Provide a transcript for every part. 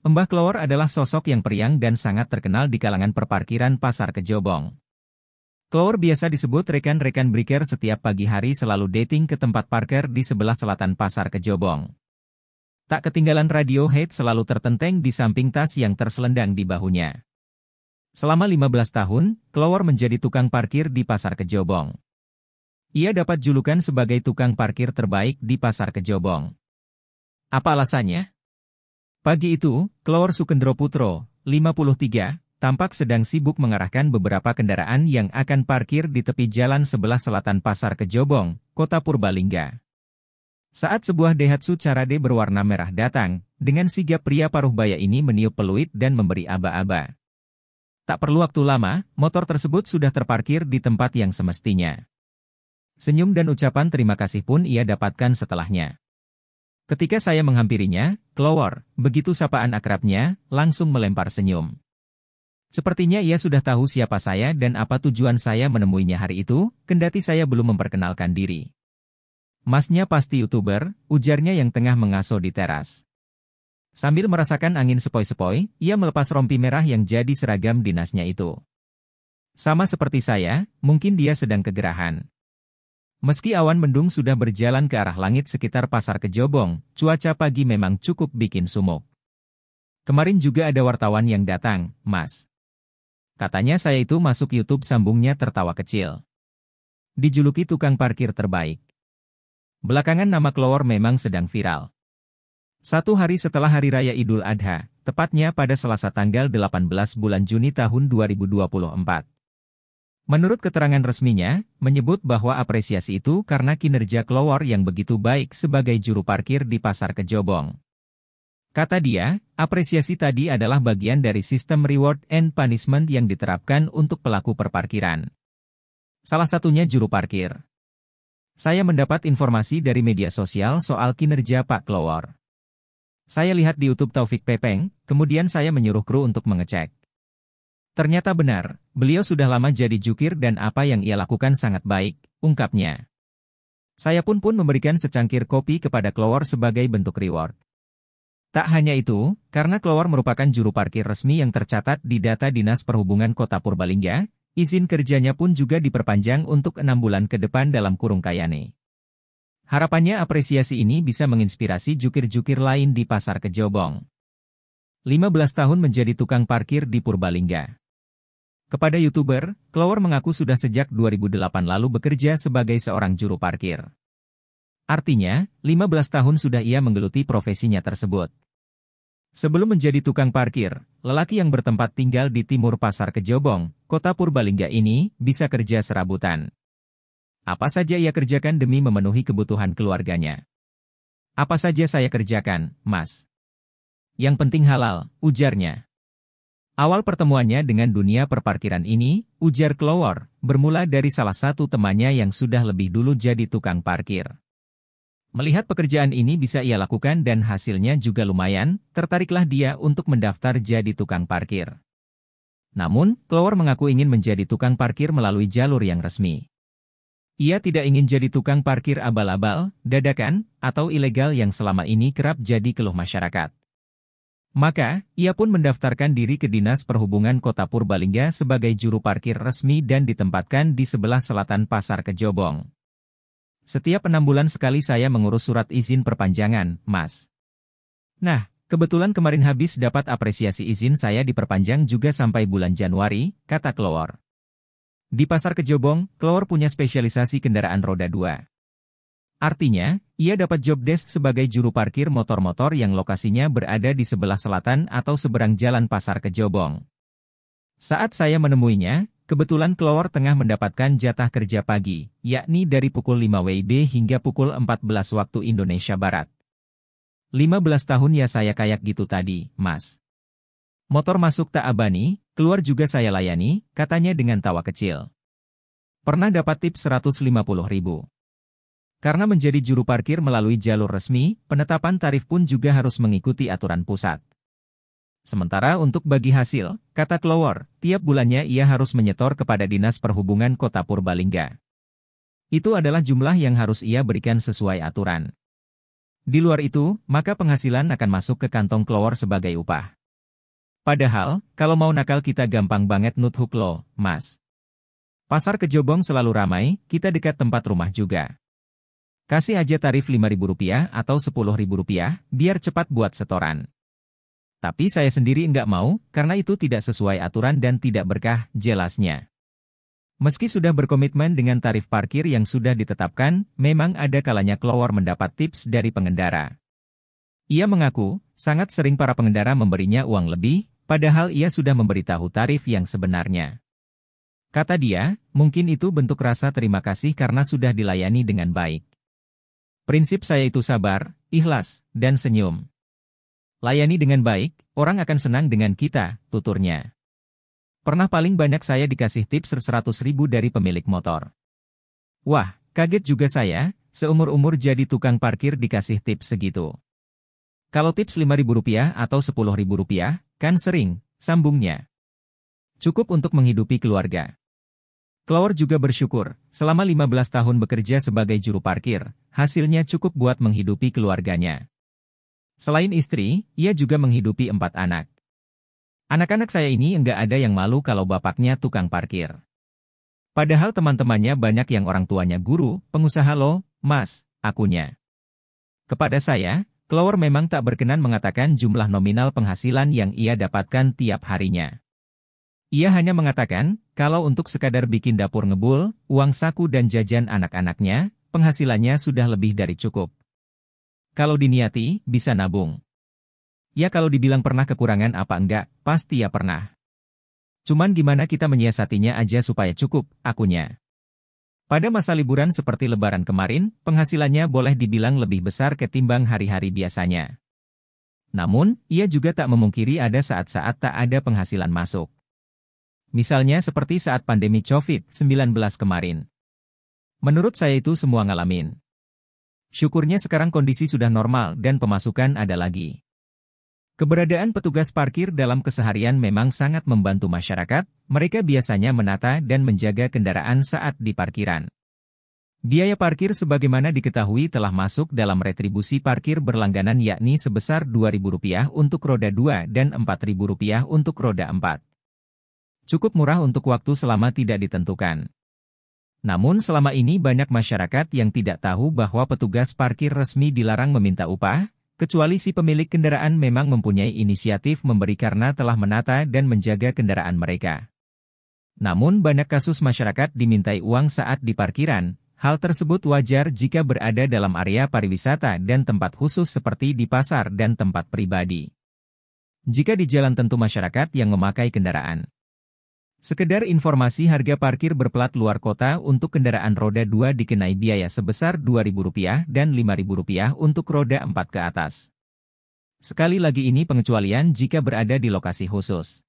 Mbah Klowor adalah sosok yang periang dan sangat terkenal di kalangan perparkiran Pasar Kejobong. Klowor biasa disebut rekan-rekan biker setiap pagi hari selalu dating ke tempat parkir di sebelah selatan Pasar Kejobong. Tak ketinggalan Radiohead selalu tertenteng di samping tas yang terselendang di bahunya. Selama 15 tahun, Klowor menjadi tukang parkir di Pasar Kejobong. Ia dapat julukan sebagai tukang parkir terbaik di Pasar Kejobong. Apa alasannya? Pagi itu, Klowor Sukendro Putro, 53, tampak sedang sibuk mengarahkan beberapa kendaraan yang akan parkir di tepi jalan sebelah selatan Pasar Kejobong, Kota Purbalingga. Saat sebuah Daihatsu Charade berwarna merah datang, dengan sigap pria paruh baya ini meniup peluit dan memberi aba-aba. Tak perlu waktu lama, motor tersebut sudah terparkir di tempat yang semestinya. Senyum dan ucapan terima kasih pun ia dapatkan setelahnya. Ketika saya menghampirinya, Klowor, begitu sapaan akrabnya, langsung melempar senyum. Sepertinya ia sudah tahu siapa saya dan apa tujuan saya menemuinya hari itu, kendati saya belum memperkenalkan diri. Masnya pasti YouTuber, ujarnya yang tengah mengaso di teras. Sambil merasakan angin sepoi-sepoi, ia melepas rompi merah yang jadi seragam dinasnya itu. Sama seperti saya, mungkin dia sedang kegerahan. Meski awan mendung sudah berjalan ke arah langit sekitar Pasar Kejobong, cuaca pagi memang cukup bikin sumuk. Kemarin juga ada wartawan yang datang, Mas. Katanya saya itu masuk YouTube, sambungnya tertawa kecil. Dijuluki tukang parkir terbaik. Belakangan nama Klowor memang sedang viral. Satu hari setelah Hari Raya Idul Adha, tepatnya pada Selasa tanggal 18 bulan Juni tahun 2024. Menurut keterangan resminya, menyebut bahwa apresiasi itu karena kinerja Klowor yang begitu baik sebagai juru parkir di Pasar Kejobong. Kata dia, apresiasi tadi adalah bagian dari sistem reward and punishment yang diterapkan untuk pelaku perparkiran. Salah satunya juru parkir. Saya mendapat informasi dari media sosial soal kinerja Pak Klowor. Saya lihat di YouTube Taufik Pepeng, kemudian saya menyuruh kru untuk mengecek. Ternyata benar, beliau sudah lama jadi jukir dan apa yang ia lakukan sangat baik, ungkapnya. Saya pun memberikan secangkir kopi kepada Klowor sebagai bentuk reward. Tak hanya itu, karena Klowor merupakan juru parkir resmi yang tercatat di data Dinas Perhubungan Kota Purbalingga, izin kerjanya pun juga diperpanjang untuk 6 bulan ke depan dalam kurung kayane. Harapannya apresiasi ini bisa menginspirasi jukir-jukir lain di Pasar Kejobong. 15 tahun menjadi tukang parkir di Purbalingga. Kepada YouTuber, Klowor mengaku sudah sejak 2008 lalu bekerja sebagai seorang juru parkir. Artinya, 15 tahun sudah ia menggeluti profesinya tersebut. Sebelum menjadi tukang parkir, lelaki yang bertempat tinggal di timur Pasar Kejobong, Kota Purbalingga ini, bisa kerja serabutan. Apa saja ia kerjakan demi memenuhi kebutuhan keluarganya. Apa saja saya kerjakan, Mas? Yang penting halal, ujarnya. Awal pertemuannya dengan dunia perparkiran ini, ujar Klowor, bermula dari salah satu temannya yang sudah lebih dulu jadi tukang parkir. Melihat pekerjaan ini bisa ia lakukan dan hasilnya juga lumayan, tertariklah dia untuk mendaftar jadi tukang parkir. Namun, Klowor mengaku ingin menjadi tukang parkir melalui jalur yang resmi. Ia tidak ingin jadi tukang parkir abal-abal, dadakan, atau ilegal yang selama ini kerap jadi keluh masyarakat. Maka, ia pun mendaftarkan diri ke Dinas Perhubungan Kota Purbalingga sebagai juru parkir resmi dan ditempatkan di sebelah selatan Pasar Kejobong. Setiap 6 bulan sekali saya mengurus surat izin perpanjangan, Mas. Nah, kebetulan kemarin habis dapat apresiasi izin saya diperpanjang juga sampai bulan Januari, kata Klowor. Di Pasar Kejobong, Klowor punya spesialisasi kendaraan roda 2. Artinya, ia dapat job desk sebagai juru parkir motor-motor yang lokasinya berada di sebelah selatan atau seberang jalan Pasar Kejobong. Saat saya menemuinya, kebetulan Klowor tengah mendapatkan jatah kerja pagi, yakni dari pukul 5 WIB hingga pukul 14 waktu Indonesia Barat. 15 tahun ya saya kayak gitu tadi, Mas. Motor masuk tak abani, keluar juga saya layani, katanya dengan tawa kecil. Pernah dapat tips 150.000. Karena menjadi juru parkir melalui jalur resmi, penetapan tarif pun juga harus mengikuti aturan pusat. Sementara untuk bagi hasil, kata Klowor, tiap bulannya ia harus menyetor kepada Dinas Perhubungan Kota Purbalingga. Itu adalah jumlah yang harus ia berikan sesuai aturan. Di luar itu, maka penghasilan akan masuk ke kantong Clover sebagai upah. Padahal, kalau mau nakal kita gampang banget nuthuk lo, Mas. Pasar Kejobong selalu ramai, kita dekat tempat rumah juga. Kasih aja tarif Rp5.000 atau Rp10.000, biar cepat buat setoran. Tapi saya sendiri nggak mau, karena itu tidak sesuai aturan dan tidak berkah, jelasnya. Meski sudah berkomitmen dengan tarif parkir yang sudah ditetapkan, memang ada kalanya Clover mendapat tips dari pengendara. Ia mengaku, sangat sering para pengendara memberinya uang lebih, padahal ia sudah memberitahu tarif yang sebenarnya. Kata dia, mungkin itu bentuk rasa terima kasih karena sudah dilayani dengan baik. Prinsip saya itu sabar, ikhlas, dan senyum. Layani dengan baik, orang akan senang dengan kita, tuturnya. Pernah paling banyak saya dikasih tips Rp100.000 dari pemilik motor. Wah, kaget juga saya, seumur-umur jadi tukang parkir dikasih tips segitu. Kalau tips Rp5.000 atau Rp10.000, kan sering, sambungnya. Cukup untuk menghidupi keluarga. Clover juga bersyukur, selama 15 tahun bekerja sebagai juru parkir, hasilnya cukup buat menghidupi keluarganya. Selain istri, ia juga menghidupi 4 anak. Anak-anak saya ini enggak ada yang malu kalau bapaknya tukang parkir. Padahal teman-temannya banyak yang orang tuanya guru, pengusaha loh, Mas, akunya. Kepada saya, Clover memang tak berkenan mengatakan jumlah nominal penghasilan yang ia dapatkan tiap harinya. Ia hanya mengatakan, kalau untuk sekadar bikin dapur ngebul, uang saku dan jajan anak-anaknya, penghasilannya sudah lebih dari cukup. Kalau diniati, bisa nabung. Ya kalau dibilang pernah kekurangan apa enggak, pasti ya pernah. Cuman gimana kita menyiasatinya aja supaya cukup, akunya. Pada masa liburan seperti Lebaran kemarin, penghasilannya boleh dibilang lebih besar ketimbang hari-hari biasanya. Namun, ia juga tak memungkiri ada saat-saat tak ada penghasilan masuk. Misalnya seperti saat pandemi COVID-19 kemarin. Menurut saya itu semua ngalamin. Syukurnya sekarang kondisi sudah normal dan pemasukan ada lagi. Keberadaan petugas parkir dalam keseharian memang sangat membantu masyarakat, mereka biasanya menata dan menjaga kendaraan saat di parkiran. Biaya parkir sebagaimana diketahui telah masuk dalam retribusi parkir berlangganan yakni sebesar Rp2.000 untuk roda 2 dan Rp4.000 untuk roda 4. Cukup murah untuk waktu selama tidak ditentukan. Namun selama ini banyak masyarakat yang tidak tahu bahwa petugas parkir resmi dilarang meminta upah, kecuali si pemilik kendaraan memang mempunyai inisiatif memberi karena telah menata dan menjaga kendaraan mereka. Namun banyak kasus masyarakat dimintai uang saat di parkiran, hal tersebut wajar jika berada dalam area pariwisata dan tempat khusus seperti di pasar dan tempat pribadi. Jika di jalan tentu masyarakat yang memakai kendaraan. Sekedar informasi harga parkir berplat luar kota untuk kendaraan roda 2 dikenai biaya sebesar Rp2.000 dan Rp5.000 untuk roda 4 ke atas. Sekali lagi ini pengecualian jika berada di lokasi khusus.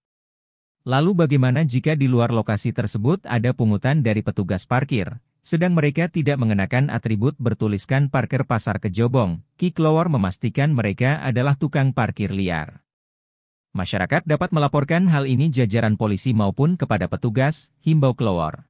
Lalu bagaimana jika di luar lokasi tersebut ada pungutan dari petugas parkir, sedang mereka tidak mengenakan atribut bertuliskan parkir Pasar Kejobong, Ki Clover memastikan mereka adalah tukang parkir liar. Masyarakat dapat melaporkan hal ini jajaran polisi maupun kepada petugas, himbau Clover.